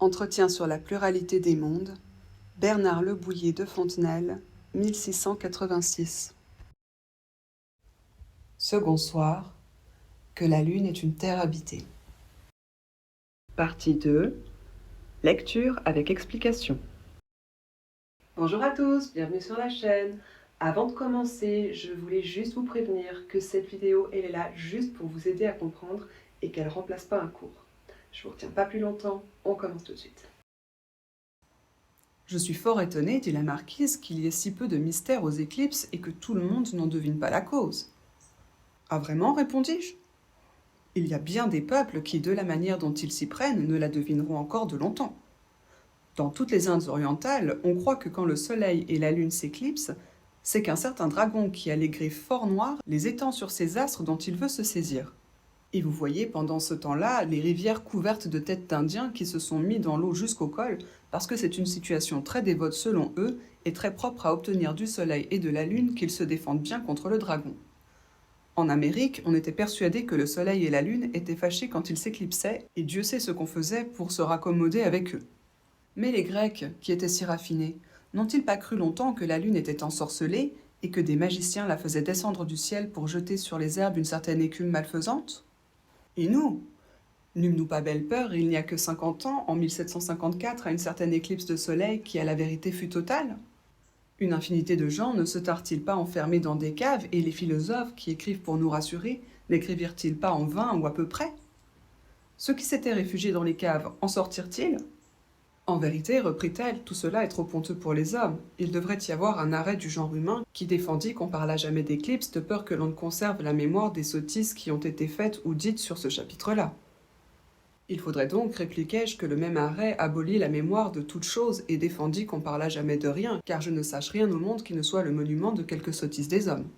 Entretien sur la pluralité des mondes, Bernard Le Bouillet de Fontenelle, 1686. Second soir, que la Lune est une terre habitée. Partie 2. Lecture avec explication. Bonjour à tous, bienvenue sur la chaîne. Avant de commencer, je voulais juste vous prévenir que cette vidéo, elle est là juste pour vous aider à comprendre et qu'elle ne remplace pas un cours. Je ne vous retiens pas plus longtemps, on commence tout de suite. Je suis fort étonnée, dit la marquise, qu'il y ait si peu de mystère aux éclipses et que tout le monde n'en devine pas la cause. Ah vraiment, répondis-je. Il y a bien des peuples qui, de la manière dont ils s'y prennent, ne la devineront encore de longtemps. Dans toutes les Indes orientales, on croit que quand le soleil et la lune s'éclipsent, c'est qu'un certain dragon qui a les griffes fort noires les étend sur ces astres dont il veut se saisir. Et vous voyez pendant ce temps-là les rivières couvertes de têtes d'Indiens qui se sont mis dans l'eau jusqu'au col parce que c'est une situation très dévote selon eux et très propre à obtenir du soleil et de la lune qu'ils se défendent bien contre le dragon. En Amérique, on était persuadé que le soleil et la lune étaient fâchés quand ils s'éclipsaient et Dieu sait ce qu'on faisait pour se raccommoder avec eux. Mais les Grecs, qui étaient si raffinés, n'ont-ils pas cru longtemps que la lune était ensorcelée et que des magiciens la faisaient descendre du ciel pour jeter sur les herbes une certaine écume malfaisante ? Et nous ? N'eûmes-nous pas belle peur, il n'y a que 50 ans, en 1754, à une certaine éclipse de soleil qui, à la vérité, fut totale ? Une infinité de gens ne se tarent-ils pas enfermés dans des caves, et les philosophes, qui écrivent pour nous rassurer, n'écrivirent-ils pas en vain ou à peu près ? Ceux qui s'étaient réfugiés dans les caves, en sortirent-ils ? En vérité, reprit-elle, tout cela est trop honteux pour les hommes. Il devrait y avoir un arrêt du genre humain qui défendit qu'on parlât jamais d'éclipse de peur que l'on ne conserve la mémoire des sottises qui ont été faites ou dites sur ce chapitre-là. Il faudrait donc, répliquai-je, que le même arrêt abolit la mémoire de toute chose et défendit qu'on parlât jamais de rien, car je ne sache rien au monde qui ne soit le monument de quelque sottise des hommes.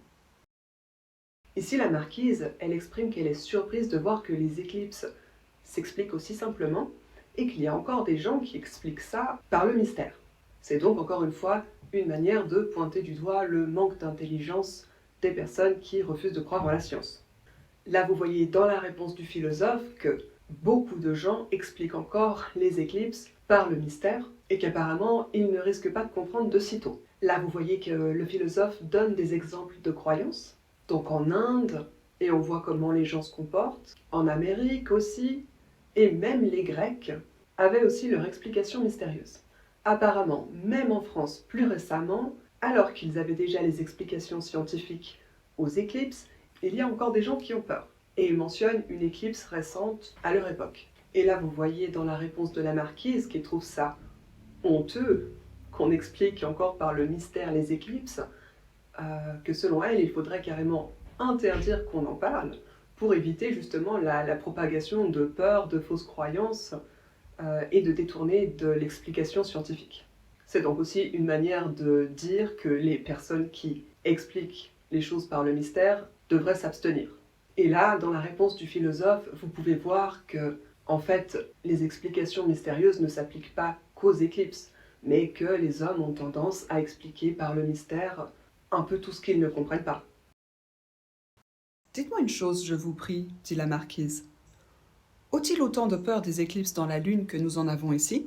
Ici, la marquise, elle exprime qu'elle est surprise de voir que les éclipses s'expliquent aussi simplement, et qu'il y a encore des gens qui expliquent ça par le mystère. C'est donc encore une fois une manière de pointer du doigt le manque d'intelligence des personnes qui refusent de croire en la science. Là, vous voyez dans la réponse du philosophe que beaucoup de gens expliquent encore les éclipses par le mystère et qu'apparemment, ils ne risquent pas de comprendre de sitôt. Là, vous voyez que le philosophe donne des exemples de croyances. Donc en Inde, et on voit comment les gens se comportent, en Amérique aussi, et même les Grecs avaient aussi leur explication mystérieuse. Apparemment, même en France plus récemment, alors qu'ils avaient déjà les explications scientifiques aux éclipses, il y a encore des gens qui ont peur. Et ils mentionnent une éclipse récente à leur époque. Et là, vous voyez dans la réponse de la marquise qui trouve ça honteux qu'on explique encore par le mystère les éclipses, que selon elle, il faudrait carrément interdire qu'on en parle, pour éviter justement la propagation de peurs, de fausses croyances et de détourner de l'explication scientifique. C'est donc aussi une manière de dire que les personnes qui expliquent les choses par le mystère devraient s'abstenir. Et là, dans la réponse du philosophe, vous pouvez voir que, en fait, les explications mystérieuses ne s'appliquent pas qu'aux éclipses, mais que les hommes ont tendance à expliquer par le mystère un peu tout ce qu'ils ne comprennent pas. Dites-moi une chose, je vous prie, dit la marquise. Ont-ils autant de peur des éclipses dans la Lune que nous en avons ici ?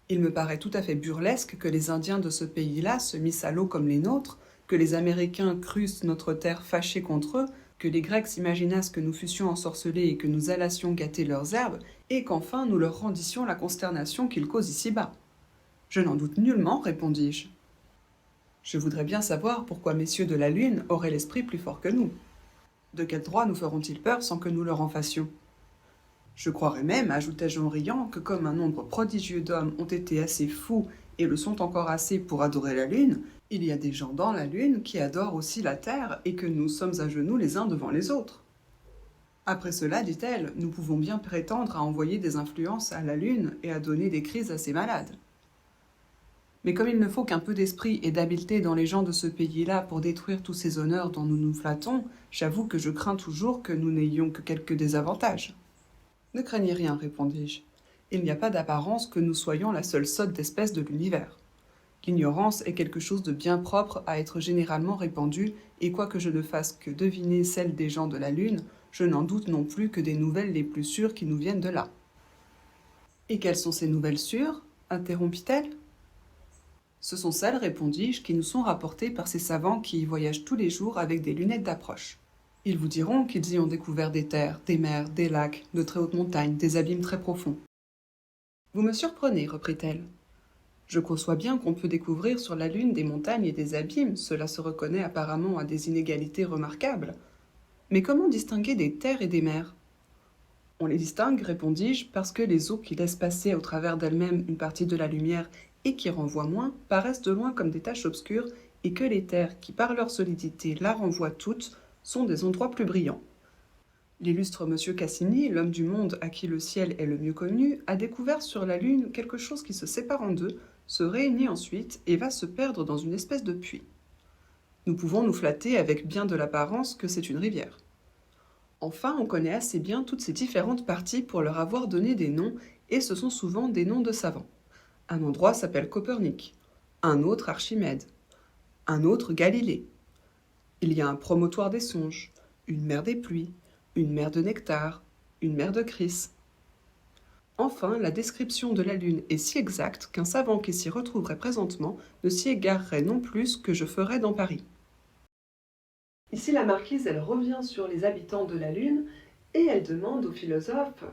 Il me paraît tout à fait burlesque que les Indiens de ce pays-là se missent à l'eau comme les nôtres, que les Américains crussent notre terre fâchés contre eux, que les Grecs s'imaginassent que nous fussions ensorcelés et que nous allassions gâter leurs herbes, et qu'enfin nous leur rendissions la consternation qu'ils causent ici-bas. Je n'en doute nullement, répondis-je. Je voudrais bien savoir pourquoi messieurs de la Lune auraient l'esprit plus fort que nous. De quel droit nous feront-ils peur sans que nous leur en fassions ? Je croirais même, ajoutai-je en riant, que comme un nombre prodigieux d'hommes ont été assez fous et le sont encore assez pour adorer la Lune, il y a des gens dans la Lune qui adorent aussi la Terre et que nous sommes à genoux les uns devant les autres. Après cela, dit-elle, nous pouvons bien prétendre à envoyer des influences à la Lune et à donner des crises à ces malades. Mais comme il ne faut qu'un peu d'esprit et d'habileté dans les gens de ce pays-là pour détruire tous ces honneurs dont nous nous flattons, j'avoue que je crains toujours que nous n'ayons que quelques désavantages. Ne craignez rien, répondis-je. Il n'y a pas d'apparence que nous soyons la seule sotte d'espèce de l'univers. L'ignorance est quelque chose de bien propre à être généralement répandu, et quoique je ne fasse que deviner celle des gens de la Lune, je n'en doute non plus que des nouvelles les plus sûres qui nous viennent de là. Et quelles sont ces nouvelles sûres interrompit-elle. Ce sont celles, répondis-je, qui nous sont rapportées par ces savants qui y voyagent tous les jours avec des lunettes d'approche. Ils vous diront qu'ils y ont découvert des terres, des mers, des lacs, de très hautes montagnes, des abîmes très profonds. Vous me surprenez, reprit-elle. Je conçois bien qu'on peut découvrir sur la Lune des montagnes et des abîmes, cela se reconnaît apparemment à des inégalités remarquables. Mais comment distinguer des terres et des mers? On les distingue, répondis-je, parce que les eaux qui laissent passer au travers d'elles-mêmes une partie de la lumière et qui renvoient moins, paraissent de loin comme des taches obscures, et que les terres, qui par leur solidité la renvoient toutes, sont des endroits plus brillants. L'illustre monsieur Cassini, l'homme du monde à qui le ciel est le mieux connu, a découvert sur la Lune quelque chose qui se sépare en deux, se réunit ensuite et va se perdre dans une espèce de puits. Nous pouvons nous flatter avec bien de l'apparence que c'est une rivière. Enfin, on connaît assez bien toutes ces différentes parties pour leur avoir donné des noms, et ce sont souvent des noms de savants. Un endroit s'appelle Copernic, un autre Archimède, un autre Galilée. Il y a un promontoire des songes, une mer des pluies, une mer de nectar, une mer de Chryse. Enfin, la description de la Lune est si exacte qu'un savant qui s'y retrouverait présentement ne s'y égarerait non plus que je ferais dans Paris. Ici, la marquise, elle revient sur les habitants de la Lune et elle demande aux philosophes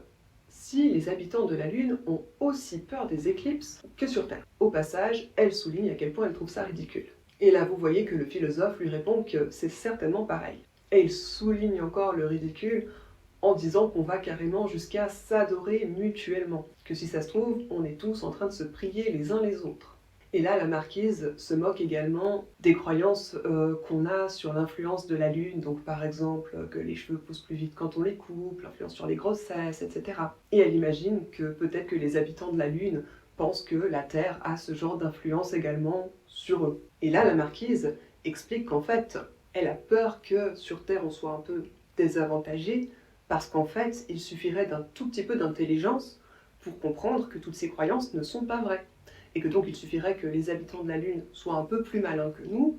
si les habitants de la Lune ont aussi peur des éclipses que sur Terre. Au passage, elle souligne à quel point elle trouve ça ridicule. Et là, vous voyez que le philosophe lui répond que c'est certainement pareil. Et il souligne encore le ridicule en disant qu'on va carrément jusqu'à s'adorer mutuellement. Que si ça se trouve, on est tous en train de se prier les uns les autres. Et là, la marquise se moque également des croyances qu'on a sur l'influence de la Lune, donc par exemple que les cheveux poussent plus vite quand on les coupe, l'influence sur les grossesses, etc. Et elle imagine que peut-être que les habitants de la Lune pensent que la Terre a ce genre d'influence également sur eux. Et là, la marquise explique qu'en fait, elle a peur que sur Terre on soit un peu désavantagé, parce qu'en fait, il suffirait d'un tout petit peu d'intelligence pour comprendre que toutes ces croyances ne sont pas vraies. Et que donc il suffirait que les habitants de la Lune soient un peu plus malins que nous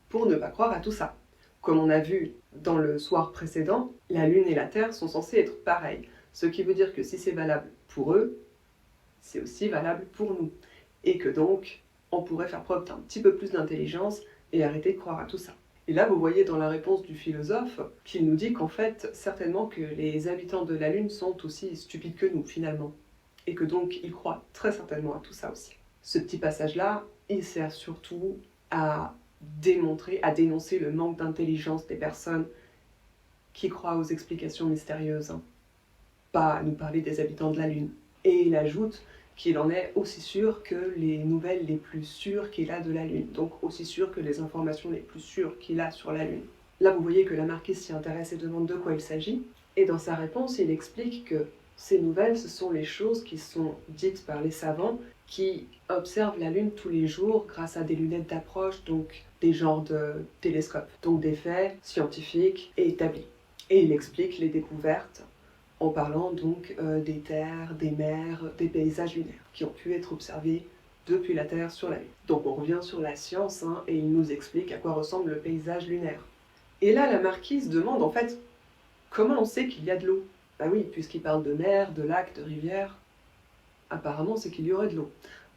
pour ne pas croire à tout ça. Comme on a vu dans le soir précédent, la Lune et la Terre sont censées être pareilles. Ce qui veut dire que si c'est valable pour eux, c'est aussi valable pour nous. Et que donc, on pourrait faire preuve d'un petit peu plus d'intelligence et arrêter de croire à tout ça. Et là, vous voyez dans la réponse du philosophe qu'il nous dit qu'en fait, certainement que les habitants de la Lune sont aussi stupides que nous, finalement. Et que donc, ils croient très certainement à tout ça aussi. Ce petit passage-là, il sert surtout à démontrer, à dénoncer le manque d'intelligence des personnes qui croient aux explications mystérieuses, pas à nous parler des habitants de la Lune. Et il ajoute qu'il en est aussi sûr que les nouvelles les plus sûres qu'il a de la Lune, donc aussi sûr que les informations les plus sûres qu'il a sur la Lune. Là, vous voyez que la marquise s'y intéresse et demande de quoi il s'agit, et dans sa réponse, il explique que ces nouvelles, ce sont les choses qui sont dites par les savants qui observent la Lune tous les jours grâce à des lunettes d'approche, donc des genres de télescopes, donc des faits scientifiques et établis. Et il explique les découvertes en parlant donc des terres, des mers, des paysages lunaires qui ont pu être observés depuis la Terre sur la Lune. Donc on revient sur la science et il nous explique à quoi ressemble le paysage lunaire. Et là, la marquise demande en fait comment on sait qu'il y a de l'eau. Ben oui, puisqu'il parle de mer, de lacs, de rivières, apparemment c'est qu'il y aurait de l'eau.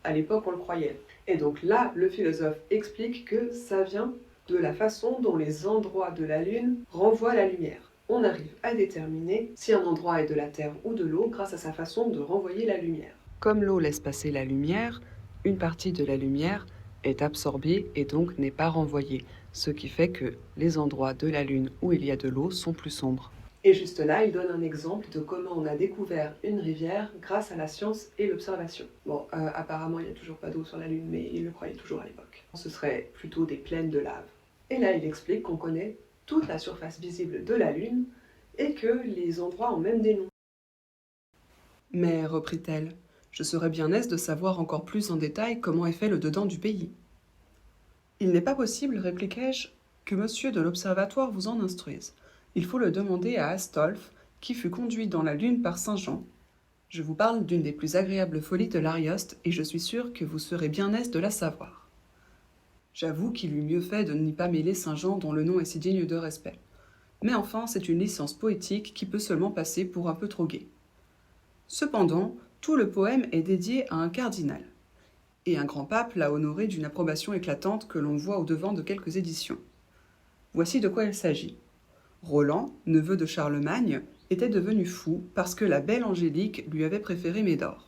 À l'époque, on le croyait. Et donc là, le philosophe explique que ça vient de la façon dont les endroits de la Lune renvoient la lumière. On arrive à déterminer si un endroit est de la terre ou de l'eau grâce à sa façon de renvoyer la lumière. Comme l'eau laisse passer la lumière, une partie de la lumière est absorbée et donc n'est pas renvoyée, ce qui fait que les endroits de la Lune où il y a de l'eau sont plus sombres. Et juste là, il donne un exemple de comment on a découvert une rivière grâce à la science et l'observation. Bon, apparemment, il n'y a toujours pas d'eau sur la Lune, mais il le croyait toujours à l'époque. Ce serait plutôt des plaines de lave. Et là, il explique qu'on connaît toute la surface visible de la Lune et que les endroits ont même des noms. Mais, reprit-elle, je serais bien aise de savoir encore plus en détail comment est fait le dedans du pays. Il n'est pas possible, répliquai-je, que monsieur de l'Observatoire vous en instruise. Il faut le demander à Astolphe, qui fut conduit dans la Lune par Saint Jean. Je vous parle d'une des plus agréables folies de l'Arioste, et je suis sûre que vous serez bien aise de la savoir. J'avoue qu'il eût mieux fait de n'y pas mêler Saint Jean dont le nom est si digne de respect. Mais enfin, c'est une licence poétique qui peut seulement passer pour un peu trop gaie. Cependant, Tout le poème est dédié à un cardinal, et un grand pape l'a honoré d'une approbation éclatante que l'on voit au-devant de quelques éditions. Voici de quoi il s'agit. Roland, neveu de Charlemagne, était devenu fou parce que la belle Angélique lui avait préféré Médor.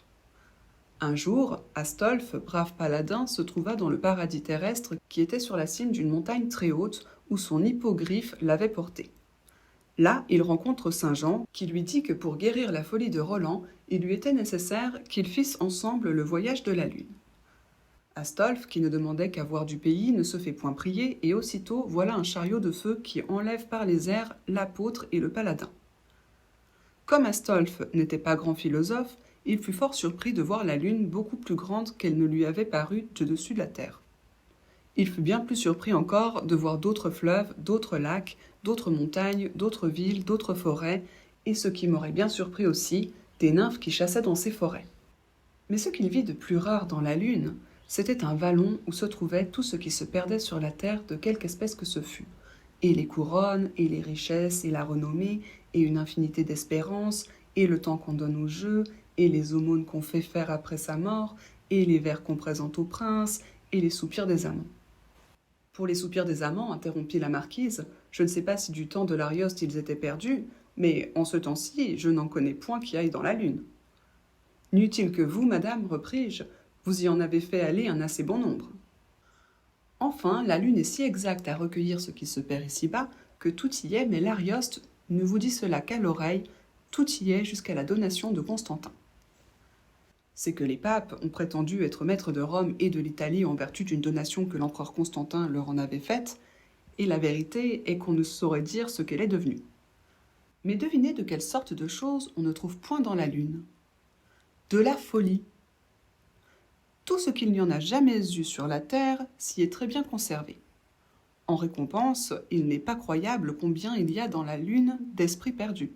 Un jour, Astolphe, brave paladin, se trouva dans le paradis terrestre qui était sur la cime d'une montagne très haute où son hippogriffe l'avait porté. Là, il rencontre Saint Jean qui lui dit que pour guérir la folie de Roland, il lui était nécessaire qu'ils fissent ensemble le voyage de la Lune. Astolphe, qui ne demandait qu'à voir du pays, ne se fait point prier, et aussitôt voilà un chariot de feu qui enlève par les airs l'apôtre et le paladin. Comme Astolphe n'était pas grand philosophe, il fut fort surpris de voir la lune beaucoup plus grande qu'elle ne lui avait paru de dessus de la terre. Il fut bien plus surpris encore de voir d'autres fleuves, d'autres lacs, d'autres montagnes, d'autres villes, d'autres forêts, et ce qui m'aurait bien surpris aussi, des nymphes qui chassaient dans ces forêts. Mais ce qu'il vit de plus rare dans la lune, c'était un vallon où se trouvait tout ce qui se perdait sur la terre de quelque espèce que ce fût, et les couronnes, et les richesses, et la renommée, et une infinité d'espérances, et le temps qu'on donne au jeu, et les aumônes qu'on fait faire après sa mort, et les vers qu'on présente au prince, et les soupirs des amants. Pour les soupirs des amants, interrompit la marquise, je ne sais pas si du temps de l'Arioste ils étaient perdus, mais en ce temps-ci, je n'en connais point qui aille dans la lune. N'eût-il que vous, madame, repris-je, vous y en avez fait aller un assez bon nombre. Enfin, la lune est si exacte à recueillir ce qui se perd ici-bas, que tout y est, mais l'Arioste ne vous dit cela qu'à l'oreille, tout y est jusqu'à la donation de Constantin. C'est que les papes ont prétendu être maîtres de Rome et de l'Italie en vertu d'une donation que l'empereur Constantin leur en avait faite, et la vérité est qu'on ne saurait dire ce qu'elle est devenue. Mais devinez de quelle sorte de choses on ne trouve point dans la lune. De la folie. Tout ce qu'il n'y en a jamais eu sur la terre s'y est très bien conservé. En récompense, il n'est pas croyable combien il y a dans la lune d'esprits perdus.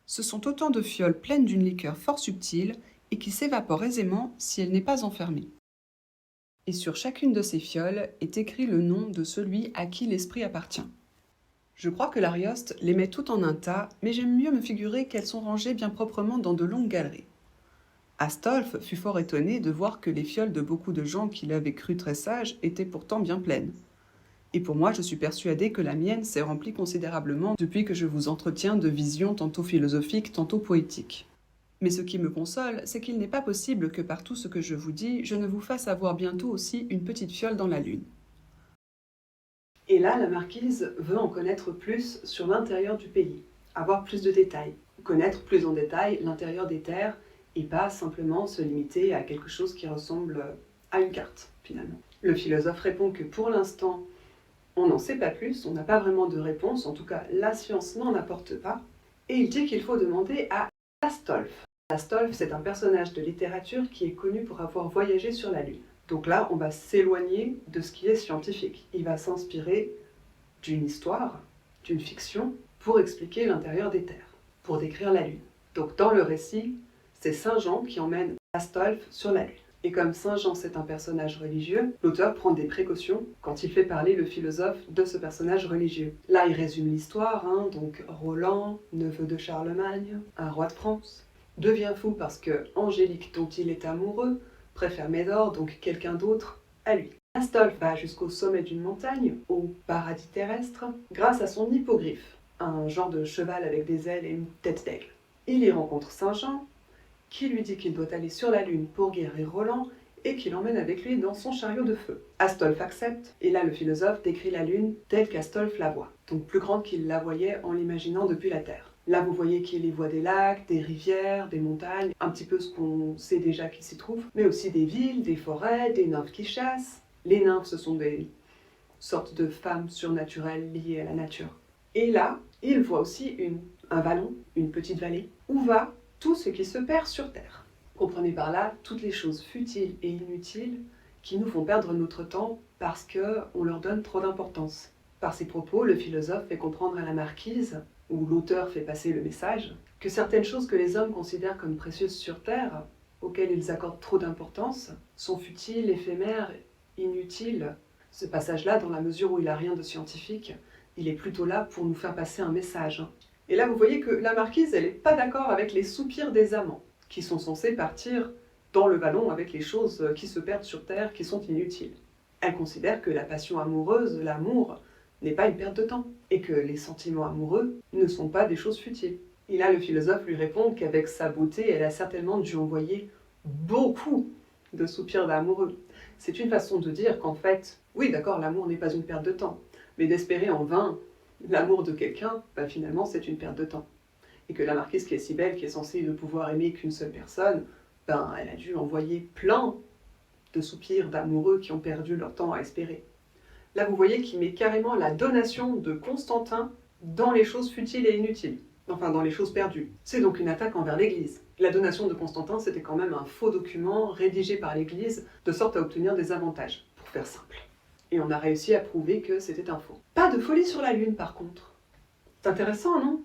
Ce sont autant de fioles pleines d'une liqueur fort subtile et qui s'évapore aisément si elle n'est pas enfermée. Et sur chacune de ces fioles est écrit le nom de celui à qui l'esprit appartient. Je crois que l'Arioste les met toutes en un tas, mais j'aime mieux me figurer qu'elles sont rangées bien proprement dans de longues galeries. Astolphe fut fort étonné de voir que les fioles de beaucoup de gens qu'il avait cru très sages étaient pourtant bien pleines. Et pour moi, je suis persuadé que la mienne s'est remplie considérablement depuis que je vous entretiens de visions tantôt philosophiques, tantôt poétiques. Mais ce qui me console, c'est qu'il n'est pas possible que par tout ce que je vous dis, je ne vous fasse avoir bientôt aussi une petite fiole dans la lune. Et là, la marquise veut en connaître plus sur l'intérieur du pays, avoir plus de détails, connaître plus en détail l'intérieur des terres, et pas simplement se limiter à quelque chose qui ressemble à une carte, finalement. Le philosophe répond que pour l'instant, on n'en sait pas plus, on n'a pas vraiment de réponse, en tout cas la science n'en apporte pas, et il dit qu'il faut demander à Astolphe. Astolphe, c'est un personnage de littérature qui est connu pour avoir voyagé sur la Lune. Donc là, on va s'éloigner de ce qui est scientifique. Il va s'inspirer d'une histoire, d'une fiction, pour expliquer l'intérieur des terres, pour décrire la Lune. Donc dans le récit, c'est Saint Jean qui emmène Astolphe sur la Lune. Et comme Saint Jean c'est un personnage religieux, l'auteur prend des précautions quand il fait parler le philosophe de ce personnage religieux. Là, il résume l'histoire, donc Roland, neveu de Charlemagne, un roi de France, devient fou parce que Angélique, dont il est amoureux, préfère Médor, donc quelqu'un d'autre, à lui. Astolphe va jusqu'au sommet d'une montagne, au paradis terrestre, grâce à son hippogriffe, un genre de cheval avec des ailes et une tête d'aigle. Il y rencontre Saint Jean, qui lui dit qu'il doit aller sur la lune pour guérir Roland et qu'il emmène avec lui dans son chariot de feu. Astolphe accepte, et là le philosophe décrit la lune telle qu'Astolphe la voit, donc plus grande qu'il la voyait en l'imaginant depuis la Terre. Là vous voyez qu'il y voit des lacs, des rivières, des montagnes, un petit peu ce qu'on sait déjà qui s'y trouve, mais aussi des villes, des forêts, des nymphes qui chassent. Les nymphes, ce sont des sortes de femmes surnaturelles liées à la nature. Et là, il voit aussi un vallon, une petite vallée, où va tout ce qui se perd sur Terre. Comprenez par là toutes les choses futiles et inutiles qui nous font perdre notre temps parce qu'on leur donne trop d'importance. Par ses propos, le philosophe fait comprendre à la marquise, ou l'auteur fait passer le message, que certaines choses que les hommes considèrent comme précieuses sur Terre, auxquelles ils accordent trop d'importance, sont futiles, éphémères, inutiles. Ce passage-là, dans la mesure où il n'a rien de scientifique, il est plutôt là pour nous faire passer un message. Et là, vous voyez que la marquise, elle n'est pas d'accord avec les soupirs des amants, qui sont censées partir dans le ballon avec les choses qui se perdent sur Terre, qui sont inutiles. Elle considère que la passion amoureuse, l'amour, n'est pas une perte de temps, et que les sentiments amoureux ne sont pas des choses futiles. Et là, le philosophe lui répond qu'avec sa beauté, elle a certainement dû envoyer beaucoup de soupirs d'amoureux. C'est une façon de dire qu'en fait, oui d'accord, l'amour n'est pas une perte de temps, mais d'espérer en vain l'amour de quelqu'un, finalement c'est une perte de temps. Et que la marquise qui est si belle, qui est censée ne pouvoir aimer qu'une seule personne, elle a dû envoyer plein de soupirs d'amoureux qui ont perdu leur temps à espérer. Là vous voyez qu'il met carrément la donation de Constantin dans les choses futiles et inutiles. Enfin, dans les choses perdues. C'est donc une attaque envers l'Église. La donation de Constantin, c'était quand même un faux document rédigé par l'Église, de sorte à obtenir des avantages, pour faire simple. Et on a réussi à prouver que c'était un faux. Pas de folie sur la Lune, par contre. C'est intéressant, non?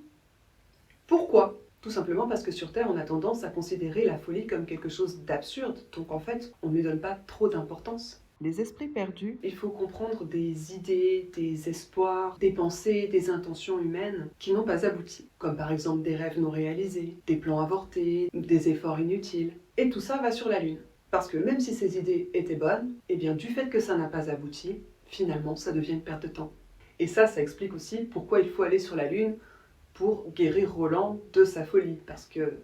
Pourquoi? Tout simplement parce que sur Terre, on a tendance à considérer la folie comme quelque chose d'absurde, donc en fait, on ne lui donne pas trop d'importance. Les esprits perdus, il faut comprendre des idées, des espoirs, des pensées, des intentions humaines qui n'ont pas abouti, comme par exemple des rêves non réalisés, des plans avortés, des efforts inutiles. Et tout ça va sur la Lune. Parce que même si ces idées étaient bonnes, eh bien du fait que ça n'a pas abouti, finalement ça devient une perte de temps. Et ça explique aussi pourquoi il faut aller sur la Lune pour guérir Roland de sa folie, parce que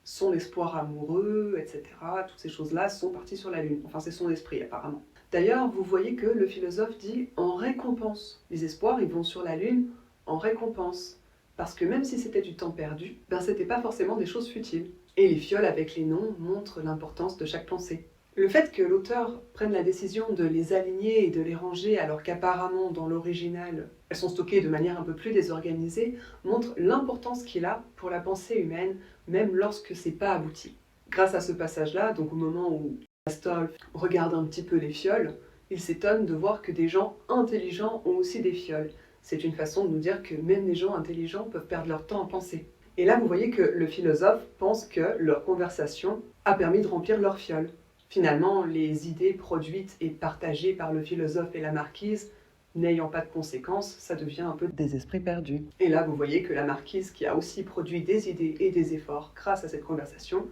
son espoir amoureux, etc., toutes ces choses-là sont parties sur la Lune. Enfin, c'est son esprit apparemment. D'ailleurs, vous voyez que le philosophe dit « en récompense ». Les espoirs, ils vont sur la Lune en récompense. Parce que même si c'était du temps perdu, c'était pas forcément des choses futiles. Et les fioles avec les noms montrent l'importance de chaque pensée. Le fait que l'auteur prenne la décision de les aligner et de les ranger alors qu'apparemment dans l'original, elles sont stockées de manière un peu plus désorganisée, montre l'importance qu'il a pour la pensée humaine, même lorsque c'est pas abouti. Grâce à ce passage-là, donc au moment où Astolphe regarde un petit peu les fioles, il s'étonne de voir que des gens intelligents ont aussi des fioles. C'est une façon de nous dire que même les gens intelligents peuvent perdre leur temps à penser. Et là, vous voyez que le philosophe pense que leur conversation a permis de remplir leurs fioles. Finalement, les idées produites et partagées par le philosophe et la marquise, n'ayant pas de conséquences, ça devient un peu des esprits perdus. Et là, vous voyez que la marquise, qui a aussi produit des idées et des efforts grâce à cette conversation,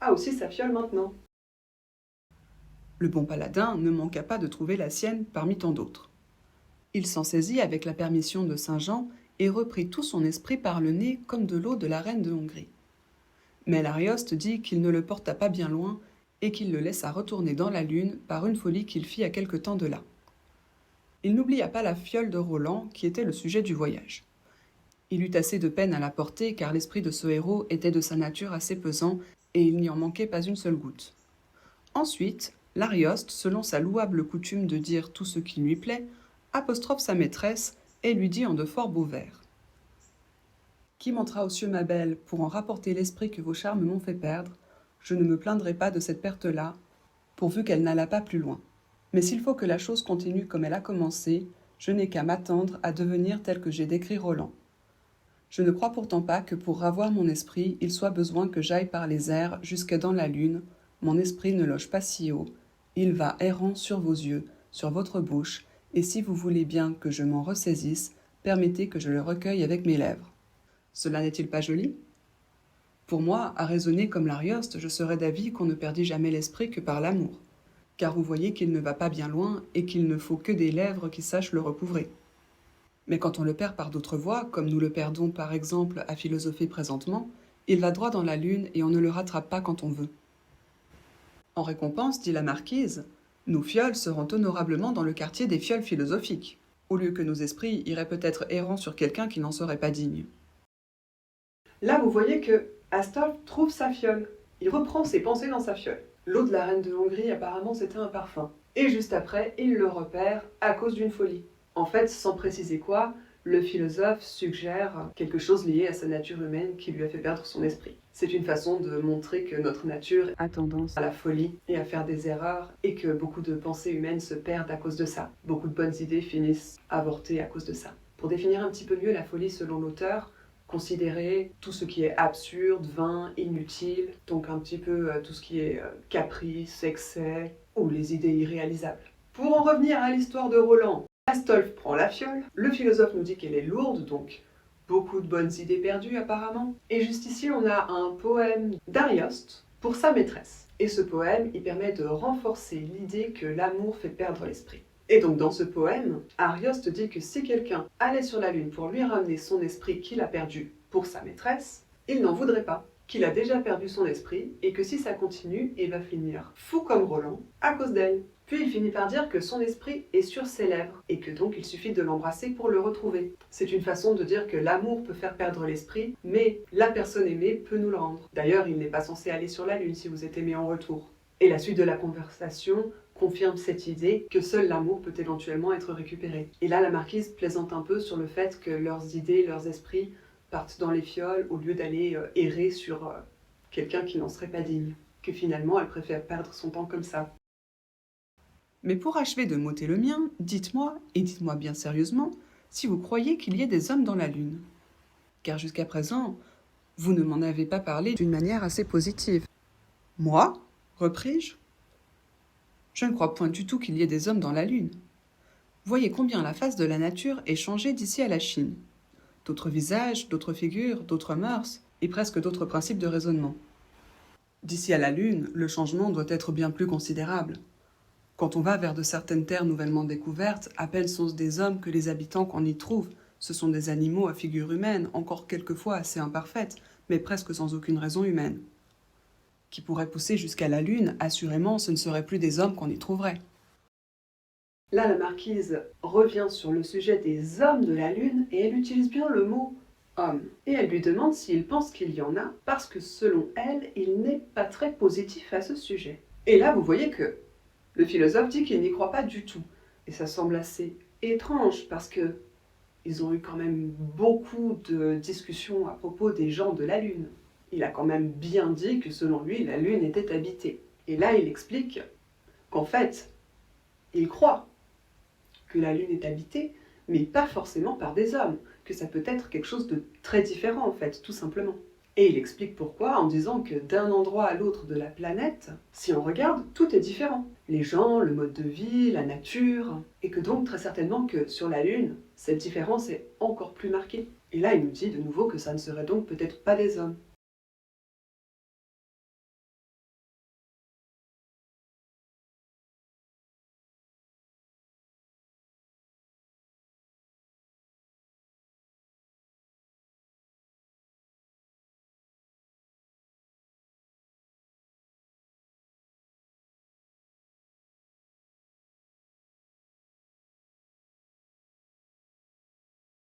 a aussi sa fiole maintenant. Le bon paladin ne manqua pas de trouver la sienne parmi tant d'autres. Il s'en saisit avec la permission de saint Jean et reprit tout son esprit par le nez comme de l'eau de la reine de Hongrie. Mais l'Arioste dit qu'il ne le porta pas bien loin et qu'il le laissa retourner dans la lune par une folie qu'il fit à quelque temps de là. Il n'oublia pas la fiole de Roland qui était le sujet du voyage. Il eut assez de peine à la porter car l'esprit de ce héros était de sa nature assez pesant et il n'y en manquait pas une seule goutte. Ensuite, l'Arioste, selon sa louable coutume de dire tout ce qui lui plaît, apostrophe sa maîtresse et lui dit en de fort beaux vers. Qui montera aux cieux ma belle pour en rapporter l'esprit que vos charmes m'ont fait perdre, je ne me plaindrai pas de cette perte-là, pourvu qu'elle n'alla pas plus loin. Mais s'il faut que la chose continue comme elle a commencé, je n'ai qu'à m'attendre à devenir tel que j'ai décrit Roland. Je ne crois pourtant pas que pour ravoir mon esprit, il soit besoin que j'aille par les airs jusque dans la lune. Mon esprit ne loge pas si haut. Il va errant sur vos yeux, sur votre bouche, et si vous voulez bien que je m'en ressaisisse, permettez que je le recueille avec mes lèvres. Cela n'est-il pas joli? Pour moi, à raisonner comme l'Arioste, je serais d'avis qu'on ne perdit jamais l'esprit que par l'amour, car vous voyez qu'il ne va pas bien loin et qu'il ne faut que des lèvres qui sachent le recouvrer. Mais quand on le perd par d'autres voies, comme nous le perdons par exemple à philosopher présentement, il va droit dans la lune et on ne le rattrape pas quand on veut. En récompense, dit la marquise, nos fioles seront honorablement dans le quartier des fioles philosophiques, au lieu que nos esprits iraient peut-être errant sur quelqu'un qui n'en serait pas digne. Là, vous voyez que Astolphe trouve sa fiole. Il reprend ses pensées dans sa fiole. L'eau de la reine de Hongrie, apparemment, c'était un parfum. Et juste après, il le repère à cause d'une folie. En fait, sans préciser quoi, le philosophe suggère quelque chose lié à sa nature humaine qui lui a fait perdre son esprit. C'est une façon de montrer que notre nature a tendance à la folie et à faire des erreurs et que beaucoup de pensées humaines se perdent à cause de ça. Beaucoup de bonnes idées finissent avortées à cause de ça. Pour définir un petit peu mieux la folie selon l'auteur, considérer tout ce qui est absurde, vain, inutile, donc un petit peu tout ce qui est caprice, excès ou les idées irréalisables. Pour en revenir à l'histoire de Roland, Astolphe prend la fiole, le philosophe nous dit qu'elle est lourde, donc beaucoup de bonnes idées perdues apparemment. Et juste ici, on a un poème d'Arioste pour sa maîtresse. Et ce poème, il permet de renforcer l'idée que l'amour fait perdre l'esprit. Et donc dans ce poème, Arioste dit que si quelqu'un allait sur la lune pour lui ramener son esprit qu'il a perdu pour sa maîtresse, il n'en voudrait pas, qu'il a déjà perdu son esprit et que si ça continue, il va finir fou comme Roland à cause d'elle. Puis il finit par dire que son esprit est sur ses lèvres et que donc il suffit de l'embrasser pour le retrouver. C'est une façon de dire que l'amour peut faire perdre l'esprit, mais la personne aimée peut nous le rendre. D'ailleurs, il n'est pas censé aller sur la lune si vous êtes aimé en retour. Et la suite de la conversation confirme cette idée que seul l'amour peut éventuellement être récupéré. Et là, la marquise plaisante un peu sur le fait que leurs idées, leurs esprits partent dans les fioles au lieu d'aller errer sur quelqu'un qui n'en serait pas digne. Que finalement, elle préfère perdre son temps comme ça. Mais pour achever de m'ôter le mien, dites-moi, et dites-moi bien sérieusement, si vous croyez qu'il y ait des hommes dans la Lune. Car jusqu'à présent, vous ne m'en avez pas parlé d'une manière assez positive. Moi ? repris-je. Je ne crois point du tout qu'il y ait des hommes dans la Lune. Voyez combien la face de la nature est changée d'ici à la Chine. D'autres visages, d'autres figures, d'autres mœurs, et presque d'autres principes de raisonnement. D'ici à la Lune, le changement doit être bien plus considérable. Quand on va vers de certaines terres nouvellement découvertes, à peine sont-ce des hommes que les habitants qu'on y trouve. Ce sont des animaux à figure humaine, encore quelquefois assez imparfaites, mais presque sans aucune raison humaine. Qui pourraient pousser jusqu'à la Lune, assurément, ce ne seraient plus des hommes qu'on y trouverait. Là, la marquise revient sur le sujet des hommes de la Lune et elle utilise bien le mot « homme ». Et elle lui demande s'il pense qu'il y en a, parce que selon elle, il n'est pas très positif à ce sujet. Et là, vous voyez que le philosophe dit qu'il n'y croit pas du tout. Et ça semble assez étrange parce que ils ont eu quand même beaucoup de discussions à propos des gens de la Lune. Il a quand même bien dit que selon lui, la Lune était habitée. Et là, il explique qu'en fait, il croit que la Lune est habitée, mais pas forcément par des hommes, que ça peut être quelque chose de très différent en fait, tout simplement. Et il explique pourquoi en disant que d'un endroit à l'autre de la planète, si on regarde, tout est différent. Les gens, le mode de vie, la nature, et que donc très certainement que sur la Lune, cette différence est encore plus marquée. Et là, il nous dit de nouveau que ça ne serait donc peut-être pas des hommes.